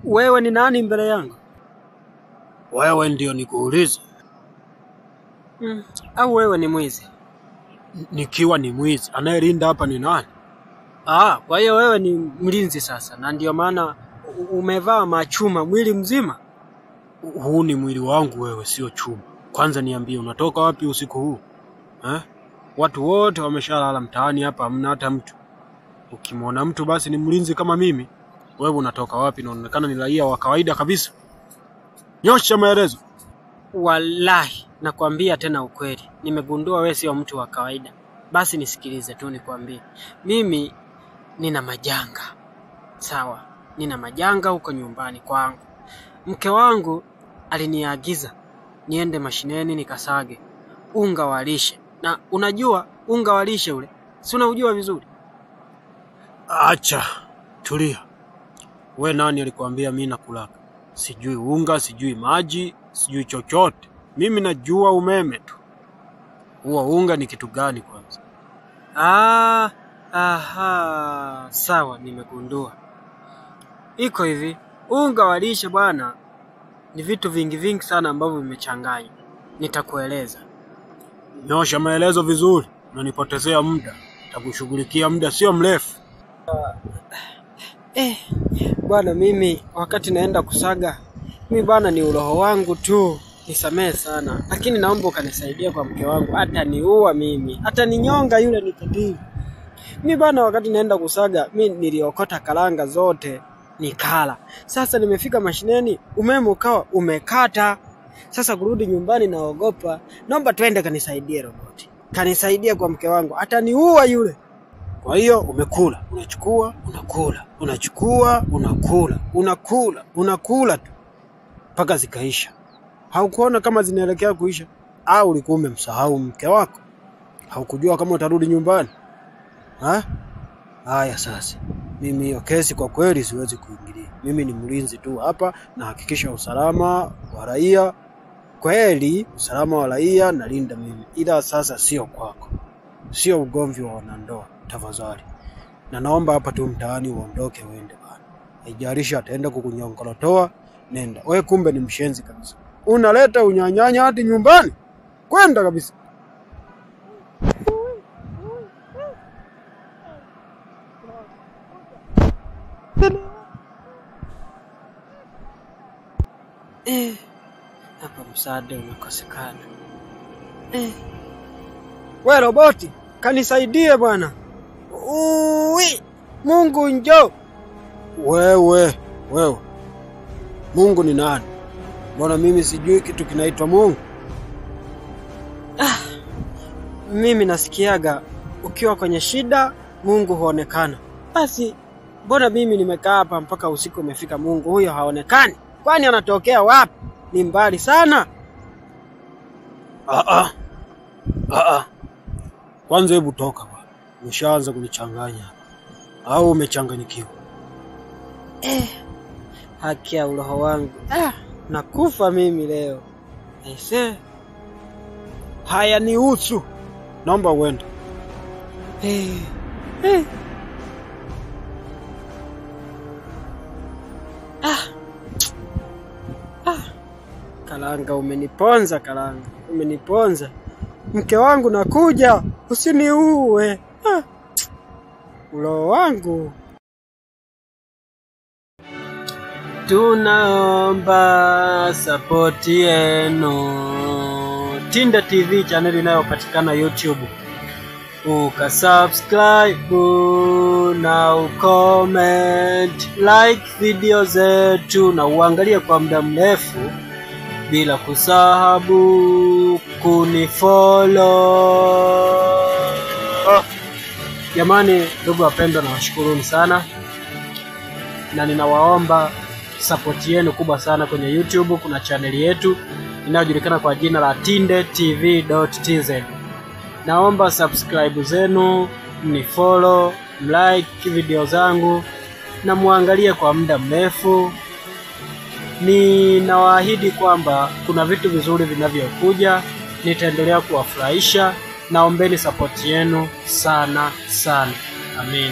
Wewe ni nani mbele yangu? Wewe ndio nikuulize. Au wewe ni mwizi? Nikiwa ni mwizi, anayelinda hapa ni nani? Kwa hiyo wewe ni mlinzi sasa, na ndio maana umevaa machuma mwili mzima? Huu ni mwili wangu wewe, sio chuma. Kwanza niambie unatoka wapi usiku huu? Watu wote wameshalala mtaani hapa, hamna hata mtu. Ukimwona mtu basi ni mlinzi kama mimi. Wewe unatoka wapi? Unaonekana ni raia wa kawaida kabisa. Nyosha maelezo. Wallahi, nakwambia tena ukweli. Nimegundua wewe sio mtu wa kawaida. Basi nisikilize tu nikwambie. Mimi nina majanga. Sawa, nina majanga huko nyumbani kwangu. Mke wangu aliniagiza niende mashineni nikasage unga wa lishe. Na unajua unga wa lishe ule? Si unaujua vizuri? Acha, tulia. We nani alikuambia mimi nakulaka? Sijui unga, sijui maji, sijui chochote. Mimi najua umeme tu. Huo unga ni kitu gani kwanza? Sawa, nimegundua. Iko hivi, unga wa lishe bwana ni vitu vingi sana ambavyo vimechanganywa. Nitakueleza. Nyosha maelezo vizuri, unanipotezea muda. Nitakushughulikia muda sio mrefu. Bwana mimi wakati naenda kusaga, mimi bwana ni uroho wangu tu. Nisamehe sana, lakini naomba ukanisaidia kwa mke wangu. Hata niua mimi, hata ninyonga yule nikadili. Mimi bwana wakati naenda kusaga, mimi niliokota karanga zote nikala. Sasa nimefika mashineni, umeme ukawa umekata. Sasa kurudi nyumbani naogopa. Naomba twende kanisaidie roboti. Kanisaidie kwa mke wangu, hata niua yule. Kwa hiyo umekula, unachukua, unakula, unachukua, unakula tu mpaka zikaisha. Haukuona kama zinaelekea kuisha? Au ulikuwa umemsahau mke wako? Haukujua kama utarudi nyumbani? Haya sasa. Mimi hiyo kesi kwa kweli siwezi kuingilia. Mimi ni mlinzi tu hapa na hakikisha usalama wa raia. Kweli usalama wa raia nalinda mimi. Ila sasa sio kwako. Sio ugomvi wa wanandoa, tafadhali. Na naomba hapa tu mtaani uondoke uende bwana. Haijalishi ataenda kukunyongolotoa, nenda. Wewe kumbe ni mshenzi kabisa. Unaleta unyanyanya hadi nyumbani? Kwenda kabisa. Hapa msaada unakosekana. Wewe roboti, kanisaidie bwana. Mungu njoo. Wewe. Mungu ni nani? Mbona mimi sijui kitu kinaitwa Mungu? Mimi nasikiaga ukiwa kwenye shida Mungu huonekana. Basi mbona mimi nimekaa hapa mpaka usiku umefika Mungu huyo haonekani? Kwani anatokea wapi? Ni mbali sana. Kwanza hebu toka bwana. Umeshaanza kunichanganya. Au umechanganyikiwa? Haki ya uroho wangu. Nakufa mimi leo. Haya ni usu. Naomba uende. Karanga umeniponza, karanga. Umeniponza. Mke wangu nakuja, usiniue. Uroho wangu. Tunaomba support yenu. Tinda TV channel inayopatikana YouTube. Ukasubscribe na ucomment, like video zetu na uangalie kwa muda mrefu bila kusahau kunifollow. Jamani, ndugu wapendwa, nawashukuruni sana. Na ninawaomba support yenu kubwa sana kwenye YouTube. Kuna channel yetu inayojulikana kwa jina la tindetv.tz. Naomba subscribe zenu, mnifollow, like video zangu na muangalie kwa muda mrefu. Ninawaahidi kwamba kuna vitu vizuri vinavyokuja, nitaendelea kuwafurahisha. Naombeni support yenu sana. Amen.